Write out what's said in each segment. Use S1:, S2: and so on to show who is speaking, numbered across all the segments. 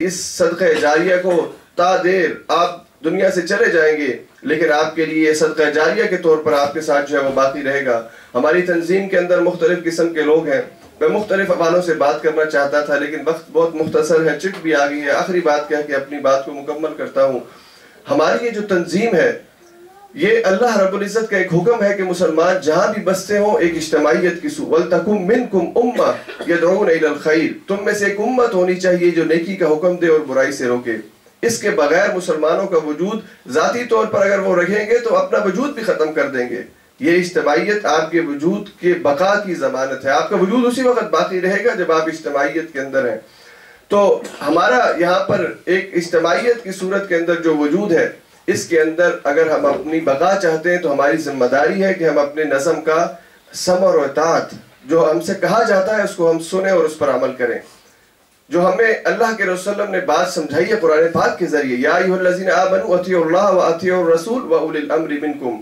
S1: اس صدقہ جاریہ کو تا دیر آپ دنیا سے چلے جائیں گے لیکن آپ کے لیے صدقہ جاریہ کے طور پر آپ کے ساتھ جو ہے وہ باقی رہے گا۔ ہماری تنظیم کے اندر مختلف قسم کے لوگ ہیں، میں مختلف حوالوں سے بات کرنا چاہتا تھا لیکن وقت بہت مختصر ہے، چٹ بھی آ گئی ہے۔ آخری بات کہہ کے اپنی بات کو مکمل کرتا ہوں۔ ہماری یہ جو تنظیم ہے یہ اللہ رب العزت کا ایک حکم ہے کہ مسلمان جہاں بھی بستے ہوں ایک اجتماعیت کی وَلْتَكُمْ مِنْكُمْ أُمَّةٌ يَدْعُونَ إِلَى الْخَيْرِ، تم میں سے ایک امت ہونی چاہیے جو نیکی کا حکم دے اور برائی سے روکے۔ اس کے بغیر مسلمانوں کا وجود ذاتی طور پر اگر وہ رکھیں گے تو اپنا وجود بھی ختم کر دیں گے۔ یہ اجتماعیت آپ کے وجود کے بقا کی ضمانت ہے، آپ کا وجود اسی وقت باقی رہے گا جب آپ اجتماعیت کے اندر ہیں۔ تو ہمارا یہاں پر ایک اجتماعیت کی صورت کے اندر جو وجود ہے، اس کے اندر اگر ہم اپنی بقا چاہتے ہیں تو ہماری ذمہ داری ہے کہ ہم اپنے نظم کا سمع و اطاعت، جو ہم سے کہا جاتا ہے اس کو ہم سنیں اور اس پر عمل کریں۔ جو ہمیں اللہ کے رسول نے بات سمجھائی ہے قرآن پاک کے ذریعے، یا ایھا الذین آمنوا اطیعوا اللہ واطیعوا الرسول واولی الامر منکم،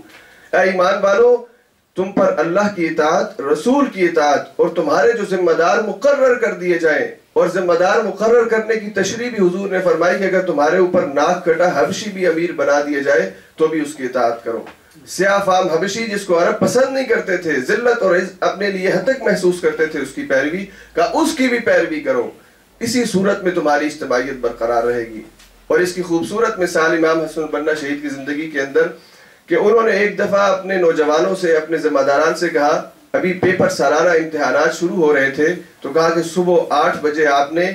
S1: اے ایمان والو تم پر اللہ کی اطاعت، رسول کی اطاعت اور تمہارے جو ذمہ دار مقرر کر دیے جائیں، اور ذمہ دار مقرر کرنے کی تشریح بھی حضور نے فرمائی کہ اگر تمہارے اوپر ناک کٹا حبشی بھی امیر بنا دیا جائے تو بھی اس کی اطاعت کرو۔ سیاہ فام حبشی جس کو عرب پسند نہیں کرتے تھے، ذلت اور اپنے لیے حتک محسوس کرتے تھے اس کی پیروی کا، اس کی بھی پیروی کرو۔ اسی صورت میں تمہاری اجتماعیت برقرار رہے گی۔ اور اس کی خوبصورت مثال امام حسن البنا شہید کی زندگی کے اندر کہ انہوں نے ایک دفعہ اپنے نوجوانوں سے، اپنے ذمہ داران سے کہا، ابھی پیپر سالانہ امتحانات شروع ہو رہے تھے، تو کہا کہ صبح 8 بجے آپ نے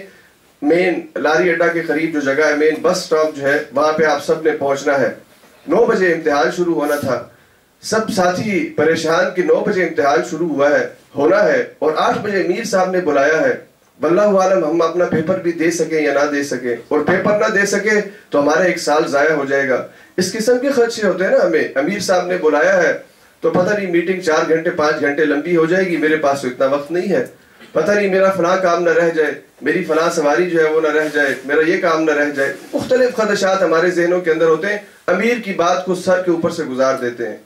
S1: مین لاری اڈا کے قریب جو جگہ ہے، مین بس سٹاپ جو ہے، وہاں پہ آپ سب نے پہنچنا ہے۔ 9 بجے امتحان شروع ہونا تھا، سب ساتھی پریشان کہ 9 بجے امتحان شروع ہونا ہے اور 8 بجے میر صاحب نے بلایا ہے، واللہ عالم ہم اپنا پیپر بھی دے سکیں یا نہ دے سکیں، اور پیپر نہ دے سکے تو ہمارا 1 سال ضائع ہو جائے گا۔ اس قسم کے خدشے ہوتے ہیں نا ہمیں، امیر صاحب نے بلایا ہے تو پتہ نہیں میٹنگ 4 گھنٹے 5 گھنٹے لمبی ہو جائے گی، میرے پاس تو اتنا وقت نہیں ہے، پتہ نہیں میرا فلاں کام نہ رہ جائے، میری فلاں سواری جو ہے وہ نہ رہ جائے، میرا یہ کام نہ رہ جائے۔ مختلف خدشات ہمارے ذہنوں کے اندر ہوتے ہیں، امیر کی بات کو سر کے اوپر سے گزار دیتے ہیں۔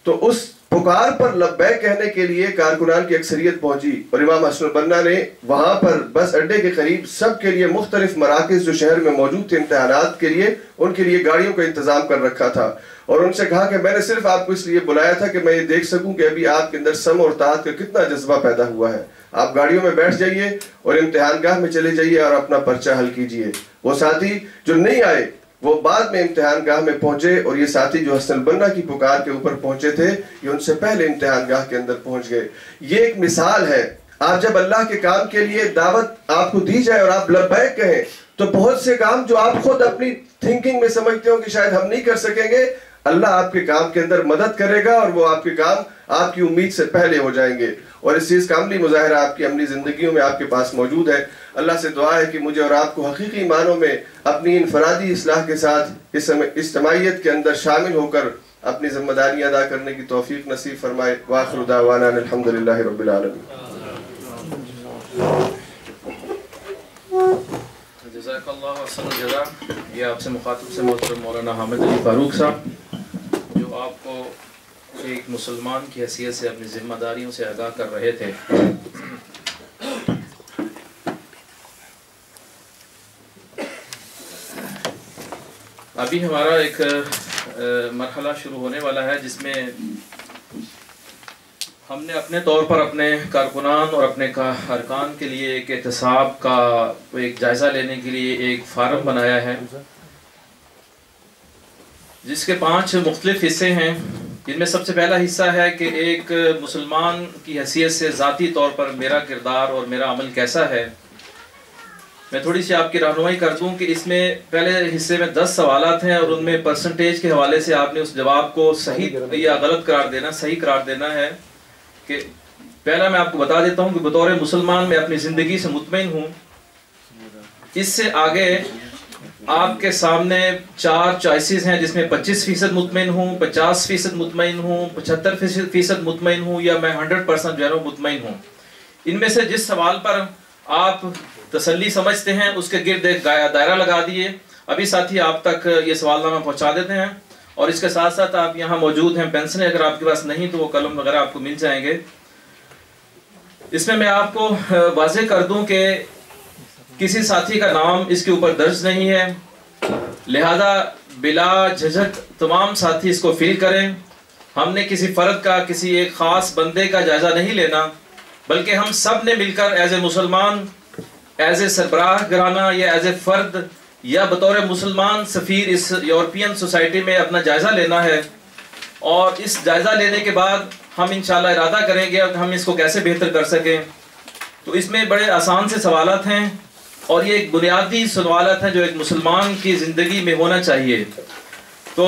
S1: تو اس پکار پر لبیک کہنے کے لیے کارکنان کی اکثریت پہنچی، اور امام حسن البنا نے وہاں پر بس اڈے کے قریب سب کے لیے مختلف مراکز جو شہر میں موجود تھے امتحانات کے لیے، ان کے لیے گاڑیوں کا انتظام کر رکھا تھا، اور ان سے کہا کہ میں نے صرف آپ کو اس لیے بلایا تھا کہ میں یہ دیکھ سکوں کہ ابھی آپ کے اندر سمع اور طاعت کا کتنا جذبہ پیدا ہوا ہے۔ آپ گاڑیوں میں بیٹھ جائیے اور امتحان گاہ میں چلے جائیے اور اپنا پرچہ حل کیجئے۔ وہ ساتھی جو نہیں آئے وہ بعد میں امتحان گاہ میں پہنچے، اور یہ ساتھی جو حسن البنا کی پکار کے اوپر پہنچے تھے یہ ان سے پہلے امتحان گاہ کے اندر پہنچ گئے۔ یہ ایک مثال ہے، آپ جب اللہ کے کام کے لیے دعوت آپ کو دی جائے اور آپ لبیک کہیں تو بہت سے کام جو آپ خود اپنی تھنکنگ میں سمجھتے ہو کہ شاید ہم نہیں کر سکیں گے، اللہ آپ کے کام کے اندر مدد کرے گا، اور وہ آپ کے کام آپ کی امید سے پہلے ہو جائیں گے، اور اس چیز کا عملی مظاہرہ آپ کی عملی زندگیوں میں آپ کے پاس موجود ہے۔ اللہ سے دعا ہے کہ مجھے اور آپ کو حقیقی معنوں میں اپنی انفرادی اصلاح کے ساتھ اس اجتماعیت کے اندر شامل ہو کر اپنی ذمہ داریاں ادا کرنے کی توفیق نصیب فرمائے۔ وآخر دعوانا الحمدللہ رب العالمین۔
S2: جزاک اللہ احسن الجزاء۔ یہ آپ سے مخاطب سے محترم مولانا حامد علی فاروق صاحب، جو آپ کو ایک مسلمان کی حیثیت سے اپنی ذمہ داریوں سے آگاہ کر رہے تھے۔ ابھی ہمارا ایک مرحلہ شروع ہونے والا ہے جس میں ہم نے اپنے طور پر اپنے کارکنان اور اپنے ارکان کے لیے ایک احتساب کا ایک جائزہ لینے کے لیے ایک فارم بنایا ہے، جس کے 5 مختلف حصے ہیں۔ جن میں سب سے پہلا حصہ ہے کہ ایک مسلمان کی حیثیت سے ذاتی طور پر میرا کردار اور میرا عمل کیسا ہے۔ میں تھوڑی سی آپ کی رہنمائی کر دوں کہ اس میں پہلے حصے میں 10 سوالات ہیں، اور ان میں پرسنٹیج کے حوالے سے آپ نے اس جواب کو صحیح یا غلط قرار دینا، صحیح قرار دینا ہے۔ کہ پہلا میں آپ کو بتا دیتا ہوں کہ بطور مسلمان میں اپنی زندگی سے مطمئن ہوں۔ اس سے آگے آپ کے سامنے 4 چوائسز ہیں، جس میں 25% مطمئن ہوں، 50% مطمئن ہوں، 75% مطمئن ہوں، یا میں 100% جو ہے مطمئن ہوں۔ ان میں سے جس سوال پر آپ تسلی سمجھتے ہیں اس کے گرد ایک دائرہ لگا دیے۔ ابھی ساتھی آپ تک یہ سوال نامہ پہنچا دیتے ہیں، اور اس کے ساتھ ساتھ آپ یہاں موجود ہیں پینسلیں اگر آپ کے پاس نہیں تو وہ قلم وغیرہ آپ کو مل جائیں گے۔ اس میں آپ کو واضح کر دوں کہ کسی ساتھی کا نام اس کے اوپر درج نہیں ہے، لہذا بلا جھجک تمام ساتھی اس کو فل کریں۔ ہم نے کسی فرد کا، کسی ایک خاص بندے کا جائزہ نہیں لینا، بلکہ ہم سب نے مل کر ایز اے مسلمان، ایز اے سربراہ گھرانہ یا ایز اے فرد یا بطور مسلمان سفیر اس یورپین سوسائٹی میں اپنا جائزہ لینا ہے، اور اس جائزہ لینے کے بعد ہم انشاءاللہ ارادہ کریں گے کہ ہم اس کو کیسے بہتر کر سکیں۔ تو اس میں بڑے آسان سے سوالات ہیں، اور یہ ایک بنیادی سوالات ہیں جو ایک مسلمان کی زندگی میں ہونا چاہیے۔ تو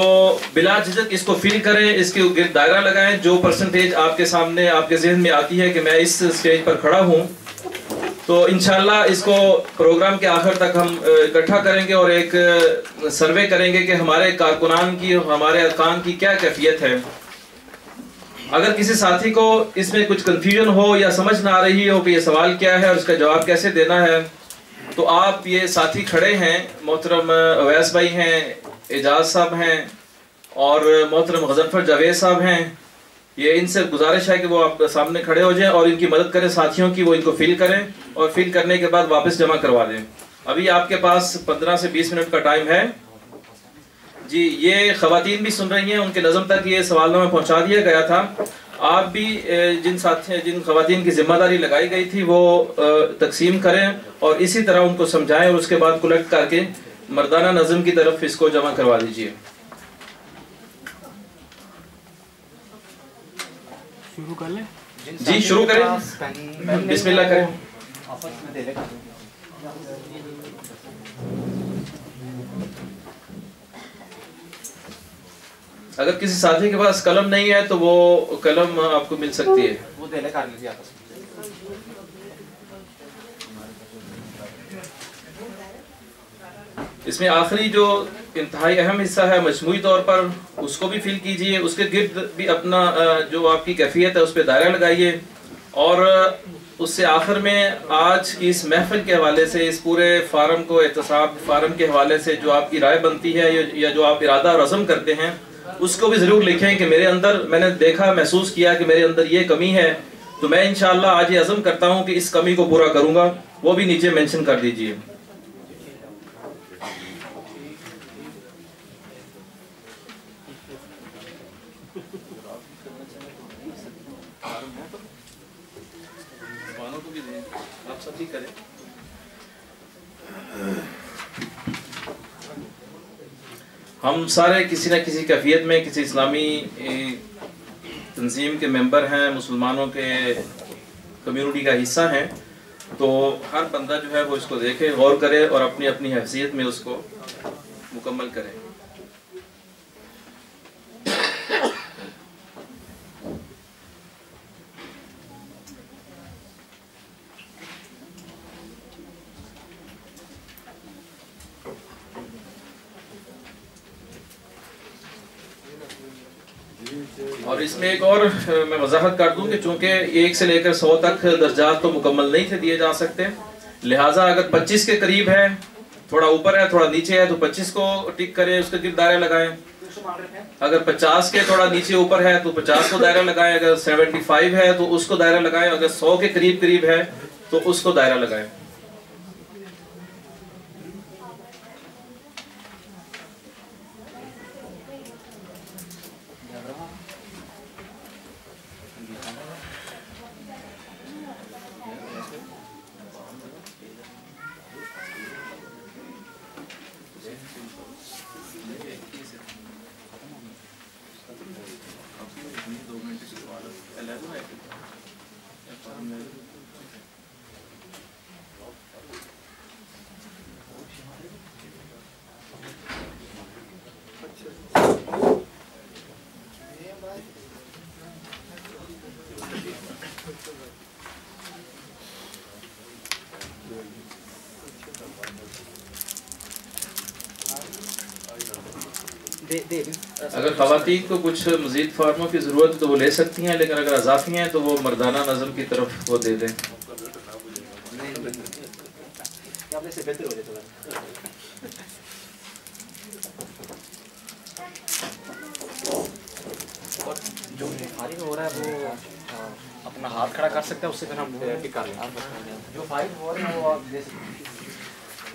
S2: بلا جھجک اس کو فل کریں، اس کے گرد دائرہ لگائیں، جو پرسنٹیج آپ کے سامنے آپ کے ذہن میں آتی ہے کہ میں اس سٹیج پر کھڑا ہوں، تو انشاءاللہ اس کو پروگرام کے آخر تک ہم اکٹھا کریں گے اور ایک سروے کریں گے کہ ہمارے کارکنان کی، ہمارے ارکان کی کیا کیفیت ہے۔ اگر کسی ساتھی کو اس میں کچھ کنفیوژن ہو یا سمجھ نہ آ رہی ہو کہ یہ سوال کیا ہے اور اس کا جواب کیسے دینا ہے، تو آپ یہ ساتھی کھڑے ہیں، محترم اویس بھائی ہیں، اعجاز صاحب ہیں اور محترم غضنفر جاوید صاحب ہیں، یہ ان سے گزارش ہے کہ وہ آپ سامنے کھڑے ہو جائیں اور ان کی مدد کریں ساتھیوں کی، وہ ان کو فل کریں اور فل کرنے کے بعد واپس جمع کروا دیں۔ ابھی آپ کے پاس 15 سے 20 منٹ کا ٹائم ہے۔ جی، یہ خواتین بھی سن رہی ہیں، ان کے نظم تک یہ سوالنامہ پہنچا دیا گیا تھا۔ آپ بھی جن خواتین کی ذمہ داری لگائی گئی تھی وہ تقسیم کریں اور اسی طرح ان کو سمجھائیں، اور اس کے بعد کلیکٹ کر کے مردانہ نظم کی طرف اس کو جمع کروا دیجئے۔
S3: شروع کر لیں؟
S2: جی شروع کریں، بسم اللہ کریں۔ اگر کسی ساتھی کے پاس قلم نہیں ہے تو وہ قلم آپ کو مل سکتی ہے۔
S3: وہ دے لے کر لیجیے آپس میں۔
S2: اس میں آخری جو انتہائی اہم حصہ ہے مجموعی طور پر، اس کو بھی فل کیجئے، اس کے گرد بھی اپنا جو آپ کی کیفیت ہے اس پہ دائرہ لگائیے، اور اس سے آخر میں آج کی اس محفل کے حوالے سے، اس پورے فارم کو، احتساب فارم کے حوالے سے جو آپ کی رائے بنتی ہے یا جو آپ ارادہ اور عزم کرتے ہیں، اس کو بھی ضرور لکھیں کہ میرے اندر، میں نے دیکھا، محسوس کیا کہ میرے اندر یہ کمی ہے، تو میں انشاءاللہ آج یہ عزم کرتا ہوں کہ اس کمی کو پورا کروں گا، وہ بھی نیچے مینشن کر دیجئے۔ ہم سارے کسی نہ کسی کیفیت میں کسی اسلامی تنظیم کے ممبر ہیں، مسلمانوں کے کمیونٹی کا حصہ ہیں، تو ہر بندہ جو ہے وہ اس کو دیکھے، غور کرے اور اپنی اپنی حیثیت میں اس کو مکمل کرے۔ اور اس میں ایک اور میں وضاحت کر دوں کہ چونکہ 1 سے لے کر 100 تک درجات تو مکمل نہیں تھے دیے جا سکتے، لہٰذا اگر 25 کے قریب ہے، تھوڑا اوپر ہے تھوڑا نیچے ہے، تو 25 کو ٹک کریں، اس کے گرد دائرہ لگائیں۔ اگر 50 کے تھوڑا نیچے اوپر ہے تو 50 کو دائرہ لگائیں، اگر 75 ہے تو اس کو دائرہ لگائیں، اگر 100 کے قریب ہے تو اس کو دائرہ لگائیں۔ اگر خواتین کو کچھ مزید فارموں کی ضرورت ہے تو وہ لے سکتی ہیں، لیکن اگر اضافی ہیں تو وہ مردانہ نظم کی طرف وہ دے دیں۔
S3: جو فارغ ہو رہا ہے وہ اپنا ہاتھ کھڑا کر سکتا ہے، اس سے پھر ہم ٹک کر لیں۔ جو فارغ ہو رہا ہے وہ آپ دے سکتے ہیں۔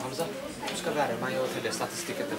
S3: Hamza, busca dare, ma io ho le statistiche del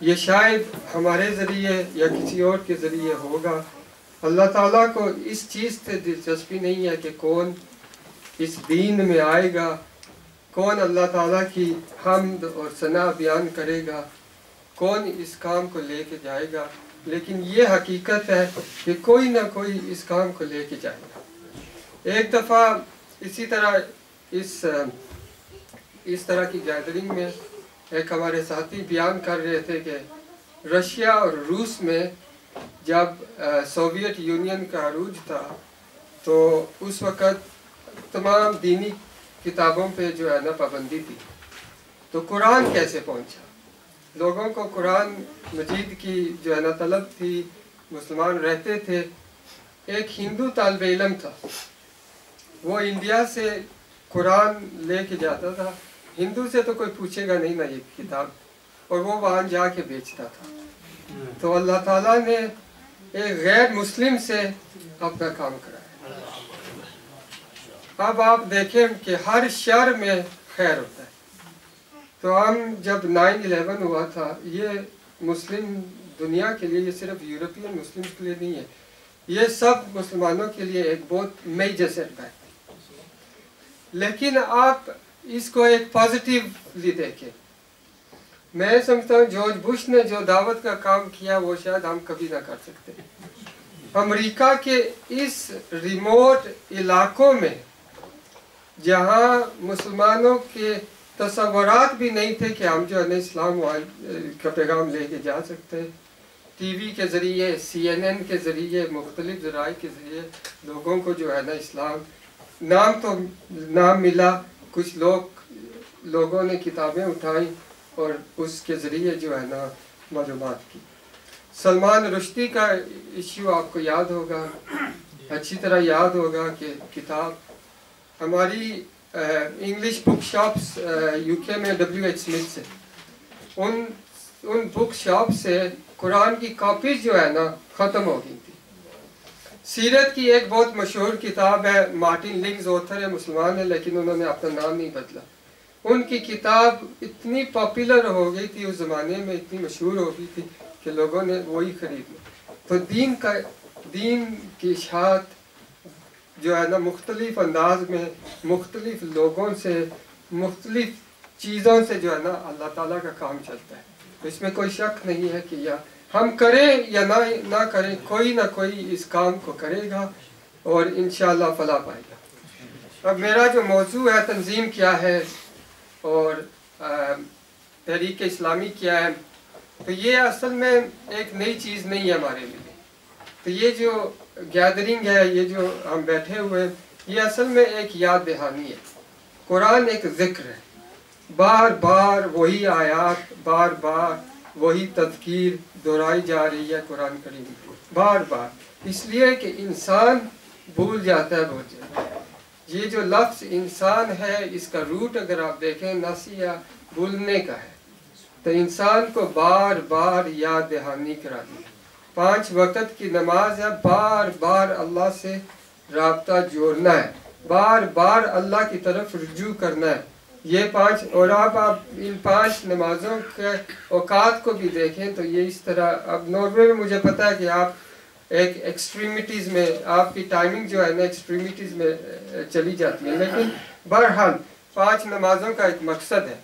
S4: یہ شاید ہمارے ذریعے یا کسی اور کے ذریعے ہوگا. اللہ تعالیٰ کو اس چیز سے دلچسپی نہیں ہے کہ کون اس دین میں آئے گا, کون اللہ تعالیٰ کی حمد اور ثنا بیان کرے گا, کون اس کام کو لے کے جائے گا, لیکن یہ حقیقت ہے کہ کوئی نہ کوئی اس کام کو لے کے جائے گا. ایک دفعہ اسی طرح اس طرح کی گیدرنگ میں ایک ہمارے ساتھی بیان کر رہے تھے کہ رشیا اور روس میں جب سوویت یونین کا عروج تھا تو اس وقت تمام دینی کتابوں پہ جو ہے نا پابندی تھی. تو قرآن کیسے پہنچا؟ لوگوں کو قرآن مجید کی جو ہے نا طلب تھی, مسلمان رہتے تھے. ایک ہندو طالب علم تھا, وہ انڈیا سے قرآن لے کے جاتا تھا. ہندو سے تو کوئی پوچھے گا نہیں نا یہ کتاب, اور وہ وہاں جا کے بیچتا تھا. تو اللہ تعالیٰ نے ایک غیر مسلم سے اپنا کام کرایا. اب آپ دیکھیں کہ ہر شر میں خیر ہوتا ہے. تو ہم جب 9/11 ہوا تھا, یہ مسلم دنیا کے لیے, یہ صرف یورپین مسلم کے لیے نہیں ہے, یہ سب مسلمانوں کے لیے ایک بہت میجر سیٹ بیک ہے. لیکن آپ اس کو ایک پازیٹیولی دیکھیں. میں سمجھتا ہوں جارج بش نے جو دعوت کا کام کیا وہ شاید ہم کبھی نہ کر سکتے. امریکہ کے اس ریموٹ علاقوں میں جہاں مسلمانوں کے تصورات بھی نہیں تھے کہ ہم جو ہے نا اسلام کا پیغام لے کے جا سکتے, ٹی وی کے ذریعے, CNN کے ذریعے, مختلف ذرائع کے ذریعے لوگوں کو جو ہے نا اسلام نام ملا. کچھ لوگوں نے کتابیں اٹھائیں اور اس کے ذریعے جو ہے نا معلومات کی. سلمان رشدی کا ایشو آپ کو یاد ہوگا, اچھی طرح یاد ہوگا کہ کتاب ہماری انگلش بک شاپس UK میں WH سمتھ سے, ان بک شاپ سے قرآن کی کاپیز جو ہے نا ختم ہو گئی تھی. سیرت کی ایک بہت مشہور کتاب ہے, مارٹن لنگز آتھر ہے, مسلمان ہے لیکن انہوں نے اپنا نام نہیں بدلا. ان کی کتاب اتنی پاپولر ہو گئی تھی اس زمانے میں, اتنی مشہور ہو گئی تھی کہ لوگوں نے وہی خرید لی. تو دین کی اشاعت جو ہے نا مختلف انداز میں, مختلف لوگوں سے, مختلف چیزوں سے جو ہے نا اللہ تعالیٰ کا کام چلتا ہے. تو اس میں کوئی شک نہیں ہے کہ یا ہم کریں یا نہ کریں, کوئی نہ کوئی اس کام کو کرے گا اور انشاءاللہ فلاح پائے گا. اب میرا جو موضوع ہے تنظیم کیا ہے اور تحریک اسلامی کیا ہے, تو یہ اصل میں ایک نئی چیز نہیں ہے ہمارے لیے. تو یہ جو گیدرنگ ہے, یہ جو ہم بیٹھے ہوئے, یہ اصل میں ایک یاد دہانی ہے. قرآن ایک ذکر ہے, بار بار وہی آیات, بار بار وہی تذکیر دہرائی جا رہی ہے قرآن کریم بار بار, اس لیے کہ انسان بھول جاتا ہے بہت زیادہ. یہ جو لفظ انسان ہے, اس کا روٹ اگر آپ دیکھیں ناسیہ بھولنے کا ہے. تو انسان کو بار بار یاد دہانی کرانی ہے. 5 وقت کی نماز ہے, بار بار اللہ سے رابطہ جوڑنا ہے, بار بار اللہ کی طرف رجوع کرنا ہے. یہ 5, اور آپ ان 5 نمازوں کے اوقات کو بھی دیکھیں تو یہ اس طرح. اب ناروے میں مجھے پتہ ہے کہ آپ ایک ایکسٹریمیٹیز میں, آپ کی ٹائمنگ جو ہے نا ایکسٹریمیٹیز میں چلی جاتی ہے, لیکن بہرحال 5 نمازوں کا ایک مقصد ہے.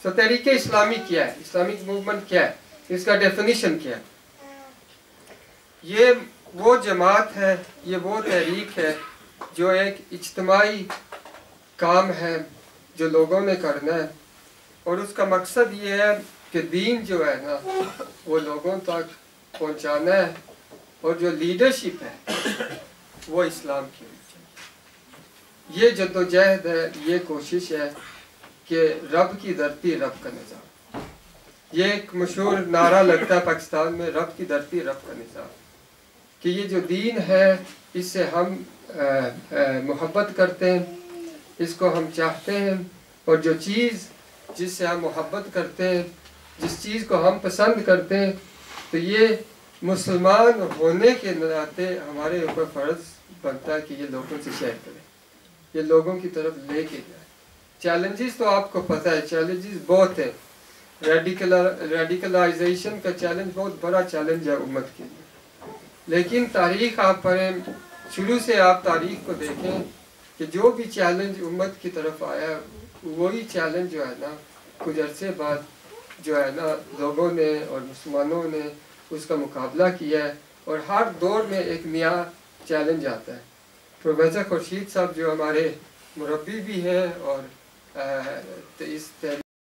S4: تو تحریک اسلامی کیا ہے, اسلامک موومنٹ کیا ہے, اس کا ڈیفینیشن کیا ہے؟ یہ وہ جماعت ہے, یہ وہ تحریک ہے جو ایک اجتماعی کام ہے جو لوگوں نے کرنا ہے, اور اس کا مقصد یہ ہے کہ دین جو ہے نا وہ لوگوں تک پہنچانا ہے, اور جو لیڈرشپ ہے وہ اسلام کی ہونی چاہیے. یہ جدوجہد ہے, یہ کوشش ہے کہ رب کی دھرتی رب کا نظام. یہ ایک مشہور نعرہ لگتا ہے پاکستان میں, رب کی دھرتی رب کا نظام, کہ یہ جو دین ہے اس سے ہم محبت کرتے ہیں, اس کو ہم چاہتے ہیں, اور جو چیز جس سے ہم محبت کرتے ہیں, جس چیز کو ہم پسند کرتے ہیں, تو یہ مسلمان ہونے کے ناطے ہمارے اوپر فرض بنتا ہے کہ یہ لوگوں سے شیئر کریں, یہ لوگوں کی طرف لے کے جائیں. چیلنجز تو آپ کو پتہ ہے, چیلنجز بہت ہیں. ریڈیکلائزیشن کا چیلنج بہت بڑا چیلنج ہے امت کے لیے، لیکن تاریخ آپ پڑھیں، شروع سے آپ تاریخ کو دیکھیں کہ جو بھی چیلنج امت کی طرف آیا وہی چیلنج جو ہے نا کچھ عرصے بعد جو ہے نا لوگوں نے اور مسلمانوں نے اس کا مقابلہ کیا ہے، اور ہر دور میں ایک نیا چیلنج آتا ہے۔ پروفیسر خورشید صاحب جو ہمارے مربی بھی ہیں اور اس